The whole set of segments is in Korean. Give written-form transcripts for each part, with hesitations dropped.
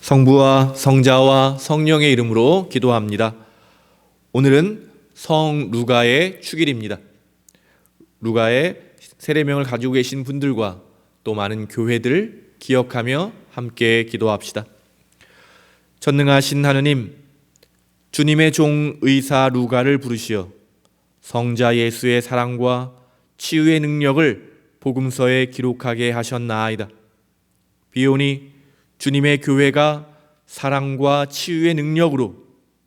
성부와 성자와 성령의 이름으로 기도합니다. 오늘은 성 루가의 축일입니다. 루가의 세례명을 가지고 계신 분들과 또 많은 교회들 기억하며 함께 기도합시다. 전능하신 하느님, 주님의 종 의사 루가를 부르시어 성자 예수의 사랑과 치유의 능력을 복음서에 기록하게 하셨나이다. 비오니 주님의 교회가 사랑과 치유의 능력으로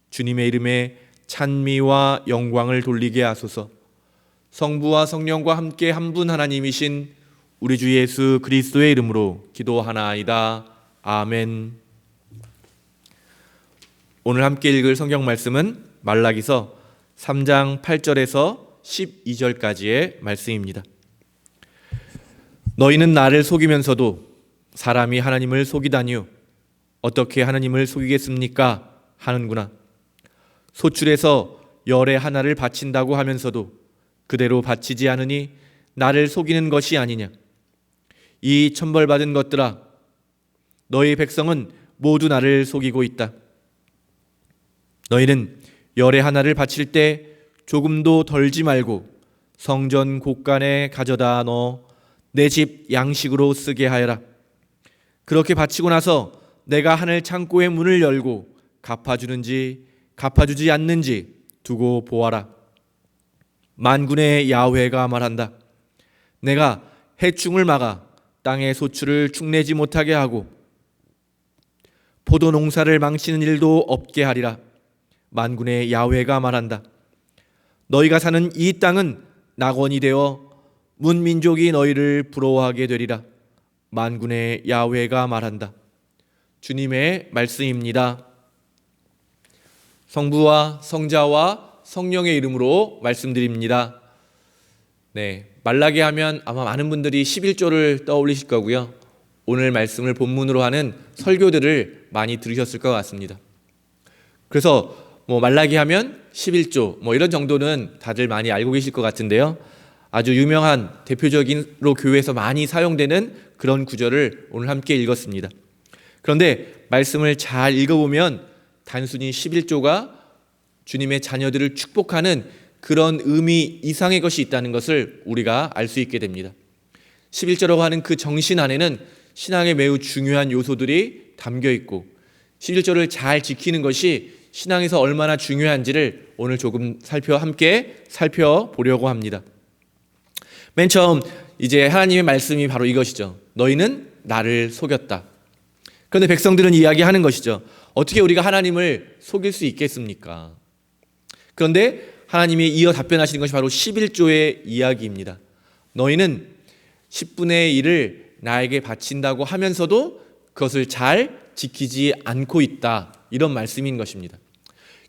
주님의 이름에 찬미와 영광을 돌리게 하소서. 성부와 성령과 함께 한 분 하나님이신 우리 주 예수 그리스도의 이름으로 기도하나이다. 아멘. 오늘 함께 읽을 성경 말씀은 말라기서 3장 8절에서 12절까지의 말씀입니다. 너희는 나를 속이면서도 사람이 하나님을 속이다니요 어떻게 하나님을 속이겠습니까? 하는구나. 소출에서 열의 하나를 바친다고 하면서도 그대로 바치지 않으니 나를 속이는 것이 아니냐. 이 천벌받은 것들아, 너희 백성은 모두 나를 속이고 있다. 너희는 열의 하나를 바칠 때 조금도 덜지 말고 성전 곳간에 가져다 넣어 내 집 양식으로 쓰게 하여라. 그렇게 바치고 나서 내가 하늘 창고의 문을 열고 갚아주는지 갚아주지 않는지 두고 보아라. 만군의 야훼가 말한다. 내가 해충을 막아 땅의 소출을 축내지 못하게 하고 포도 농사를 망치는 일도 없게 하리라. 만군의 야훼가 말한다. 너희가 사는 이 땅은 낙원이 되어 문민족이 너희를 부러워하게 되리라. 만군의 야훼가 말한다. 주님의 말씀입니다. 성부와 성자와 성령의 이름으로 말씀드립니다. 말라기 하면 아마 많은 분들이 11조를 떠올리실 거고요. 오늘 말씀을 본문으로 하는 설교들을 많이 들으셨을 것 같습니다. 그래서 말라기 하면 11조 이런 정도는 다들 많이 알고 계실 것 같은데요. 아주 유명한 대표적인로 교회에서 많이 사용되는 그런 구절을 오늘 함께 읽었습니다. 그런데 말씀을 잘 읽어보면 단순히 11조가 주님의 자녀들을 축복하는 그런 의미 이상의 것이 있다는 것을 우리가 알 수 있게 됩니다. 11조라고 하는 그 정신 안에는 신앙의 매우 중요한 요소들이 담겨 있고 11조를 잘 지키는 것이 신앙에서 얼마나 중요한지를 오늘 조금 함께 살펴보려고 합니다. 맨 처음 이제 하나님의 말씀이 바로 이것이죠. 너희는 나를 속였다. 그런데 백성들은 이야기하는 것이죠. 어떻게 우리가 하나님을 속일 수 있겠습니까? 그런데 하나님이 이어 답변하시는 것이 바로 11조의 이야기입니다. 너희는 10분의 1을 나에게 바친다고 하면서도 그것을 잘 지키지 않고 있다. 이런 말씀인 것입니다.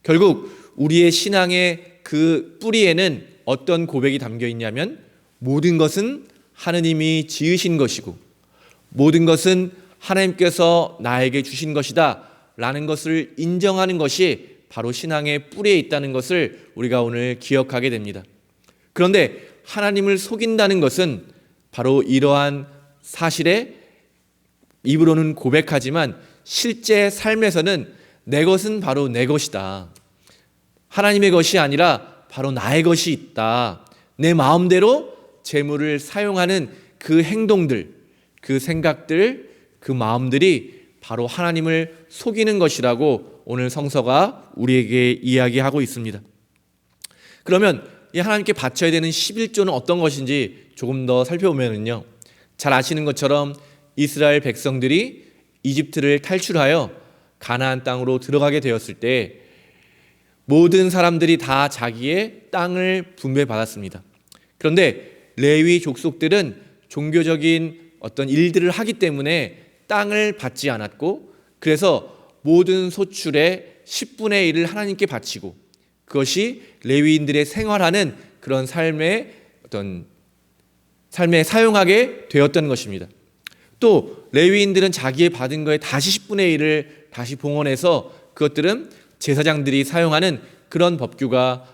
결국 우리의 신앙의 그 뿌리에는 어떤 고백이 담겨 있냐면 모든 것은 하느님이 지으신 것이고 모든 것은 하나님께서 나에게 주신 것이다 라는 것을 인정하는 것이 바로 신앙의 뿌리에 있다는 것을 우리가 오늘 기억하게 됩니다. 그런데 하나님을 속인다는 것은 바로 이러한 사실에 입으로는 고백하지만 실제 삶에서는 내 것은 바로 내 것이다. 하나님의 것이 아니라 바로 나의 것이 있다. 내 마음대로 재물을 사용하는 그 행동들, 그 생각들, 그 마음들이 바로 하나님을 속이는 것이라고 오늘 성서가 우리에게 이야기하고 있습니다. 그러면 이 하나님께 바쳐야 되는 11조는 어떤 것인지 조금 더 살펴보면요. 잘 아시는 것처럼 이스라엘 백성들이 이집트를 탈출하여 가나안 땅으로 들어가게 되었을 때 모든 사람들이 다 자기의 땅을 분배받았습니다. 그런데 레위 족속들은 종교적인 어떤 일들을 하기 때문에 땅을 받지 않았고 그래서 모든 소출의 10분의 1을 하나님께 바치고 그것이 레위인들의 생활하는 그런 삶에 사용하게 되었던 것입니다. 또 레위인들은 자기의 받은 거에 다시 10분의 1을 다시 봉헌해서 그것들은 제사장들이 사용하는 그런 법규가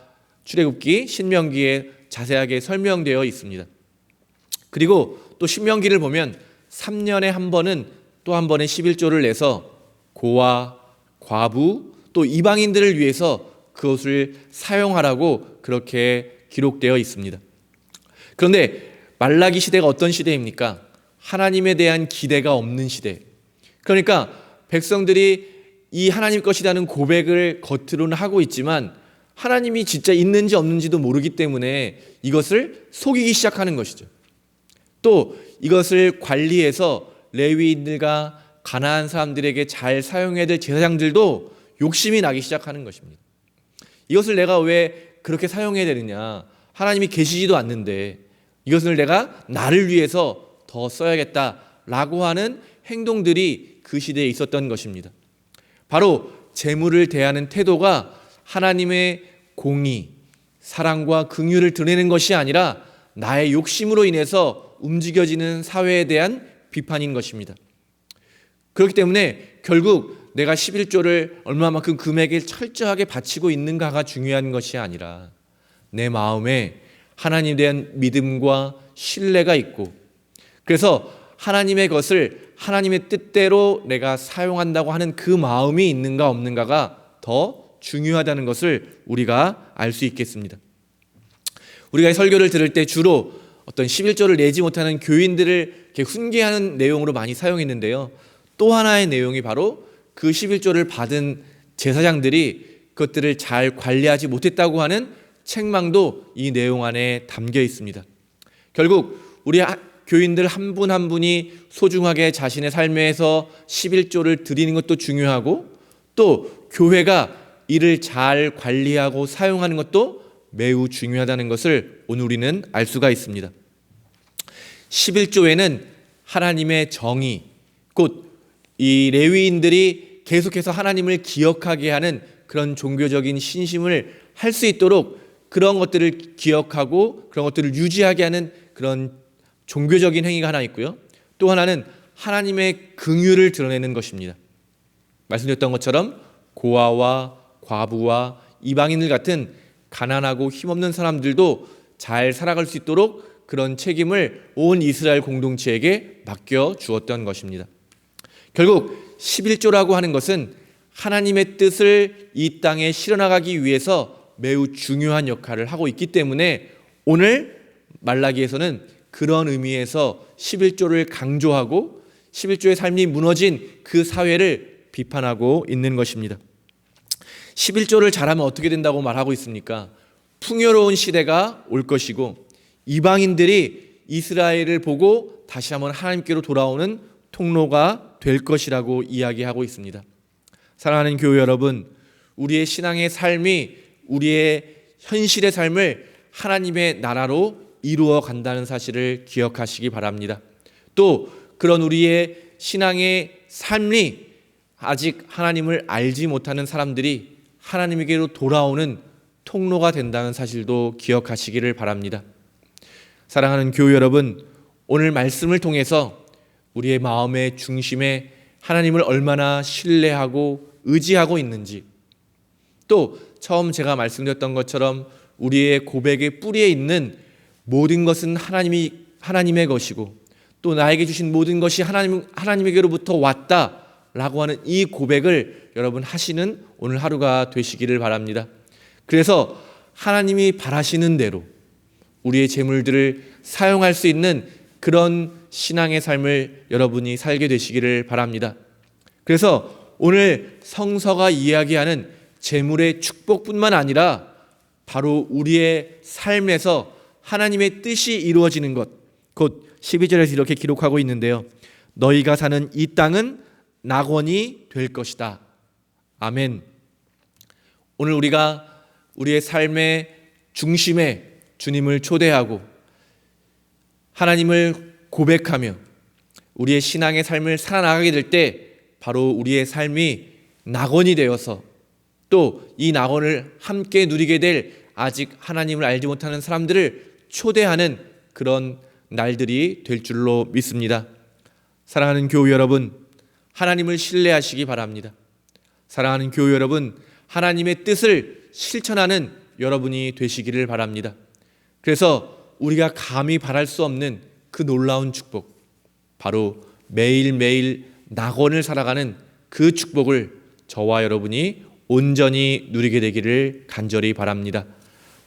출애굽기, 신명기에 자세하게 설명되어 있습니다. 그리고 또 신명기를 보면 3년에 한 번은 또 한 번의 11조를 내서 고아, 과부, 또 이방인들을 위해서 그것을 사용하라고 그렇게 기록되어 있습니다. 그런데 말라기 시대가 어떤 시대입니까? 하나님에 대한 기대가 없는 시대. 그러니까 백성들이 이 하나님 것이라는 고백을 겉으로는 하고 있지만 하나님이 진짜 있는지 없는지도 모르기 때문에 이것을 속이기 시작하는 것이죠. 또 이것을 관리해서 레위인들과 가나안 사람들에게 잘 사용해야 될 제사장들도 욕심이 나기 시작하는 것입니다. 이것을 내가 왜 그렇게 사용해야 되느냐? 하나님이 계시지도 않는데 이것을 내가 나를 위해서 더 써야겠다라고 하는 행동들이 그 시대에 있었던 것입니다. 바로 재물을 대하는 태도가 하나님의 공의, 사랑과 긍휼을 드러내는 것이 아니라 나의 욕심으로 인해서 움직여지는 사회에 대한 비판인 것입니다. 그렇기 때문에 결국 내가 11조를 얼마만큼 금액을 철저하게 바치고 있는가가 중요한 것이 아니라 내 마음에 하나님에 대한 믿음과 신뢰가 있고, 그래서 하나님의 것을 하나님의 뜻대로 내가 사용한다고 하는 그 마음이 있는가 없는가가 더 중요하다는 것을 우리가 알 수 있겠습니다. 우리가 설교를 들을 때 주로 어떤 11조를 내지 못하는 교인들을 이렇게 훈계하는 내용으로 많이 사용했는데요. 또 하나의 내용이 바로 그 11조를 받은 제사장들이 그것들을 잘 관리하지 못했다고 하는 책망도 이 내용 안에 담겨 있습니다. 결국 우리 교인들 한 분 한 분이 소중하게 자신의 삶에서 11조를 드리는 것도 중요하고, 또 교회가 이를 잘 관리하고 사용하는 것도 매우 중요하다는 것을 오늘 우리는 알 수가 있습니다. 11조에는 하나님의 정의, 곧 이 레위인들이 계속해서 하나님을 기억하게 하는 그런 종교적인 신심을 할 수 있도록 그런 것들을 기억하고 그런 것들을 유지하게 하는 그런 종교적인 행위가 하나 있고요. 또 하나는 하나님의 긍휼을 드러내는 것입니다. 말씀드렸던 것처럼 고아와 과부와 이방인들 같은 가난하고 힘없는 사람들도 잘 살아갈 수 있도록 그런 책임을 온 이스라엘 공동체에게 맡겨 주었던 것입니다. 결국 11조라고 하는 것은 하나님의 뜻을 이 땅에 실현하기 위해서 매우 중요한 역할을 하고 있기 때문에 오늘 말라기에서는 그런 의미에서 11조를 강조하고 11조의 삶이 무너진 그 사회를 비판하고 있는 것입니다. 11조를 잘하면 어떻게 된다고 말하고 있습니까? 풍요로운 시대가 올 것이고 이방인들이 이스라엘을 보고 다시 한번 하나님께로 돌아오는 통로가 될 것이라고 이야기하고 있습니다. 사랑하는 교회 여러분, 우리의 신앙의 삶이 우리의 현실의 삶을 하나님의 나라로 이루어 간다는 사실을 기억하시기 바랍니다. 또 그런 우리의 신앙의 삶이 아직 하나님을 알지 못하는 사람들이 하나님에게로 돌아오는 통로가 된다는 사실도 기억하시기를 바랍니다. 사랑하는 교회 여러분, 오늘 말씀을 통해서 우리의 마음의 중심에 하나님을 얼마나 신뢰하고 의지하고 있는지, 또 처음 제가 말씀드렸던 것처럼 우리의 고백의 뿌리에 있는 모든 것은 하나님의 것이고 또 나에게 주신 모든 것이 하나님에게로부터 왔다라고 하는 이 고백을 여러분 하시는 오늘 하루가 되시기를 바랍니다. 그래서 하나님이 바라시는 대로 우리의 재물들을 사용할 수 있는 그런 신앙의 삶을 여러분이 살게 되시기를 바랍니다. 그래서 오늘 성서가 이야기하는 재물의 축복뿐만 아니라 바로 우리의 삶에서 하나님의 뜻이 이루어지는 것, 곧 12절에서 이렇게 기록하고 있는데요. 너희가 사는 이 땅은 낙원이 될 것이다. 아멘. 오늘 우리가 우리의 삶의 중심에 주님을 초대하고 하나님을 고백하며 우리의 신앙의 삶을 살아나가게 될 때 바로 우리의 삶이 낙원이 되어서 또 이 낙원을 함께 누리게 될 아직 하나님을 알지 못하는 사람들을 초대하는 그런 날들이 될 줄로 믿습니다. 사랑하는 교회 여러분, 하나님을 신뢰하시기 바랍니다. 사랑하는 교회 여러분, 하나님의 뜻을 실천하는 여러분이 되시기를 바랍니다. 그래서 우리가 감히 바랄 수 없는 그 놀라운 축복, 바로 매일매일 낙원을 살아가는 그 축복을 저와 여러분이 온전히 누리게 되기를 간절히 바랍니다.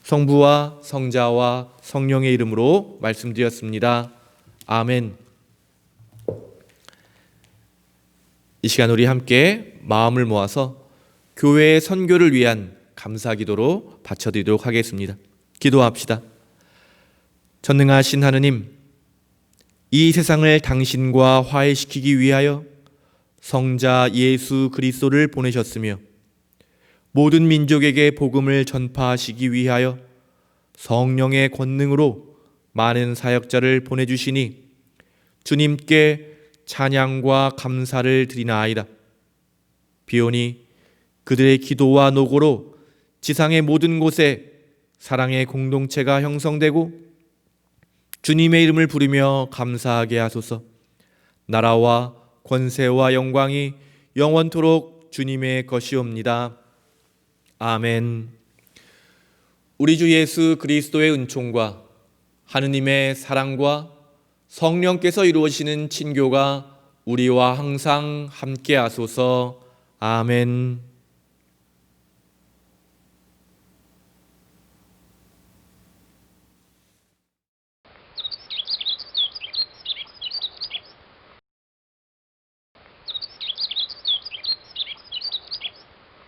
성부와 성자와 성령의 이름으로 말씀드렸습니다. 아멘. 이 시간 우리 함께 마음을 모아서 교회의 선교를 위한 감사 기도로 바쳐드리도록 하겠습니다. 기도합시다. 전능하신 하느님, 이 세상을 당신과 화해시키기 위하여 성자 예수 그리스도를 보내셨으며 모든 민족에게 복음을 전파하시기 위하여 성령의 권능으로 많은 사역자를 보내주시니 주님께 찬양과 감사를 드리나이다. 비오니 그들의 기도와 노고로 지상의 모든 곳에 사랑의 공동체가 형성되고 주님의 이름을 부르며 감사하게 하소서. 나라와 권세와 영광이 영원토록 주님의 것이옵니다. 아멘. 우리 주 예수 그리스도의 은총과 하느님의 사랑과 성령께서 이루어지는 친교가 우리와 항상 함께 하소서. 아멘.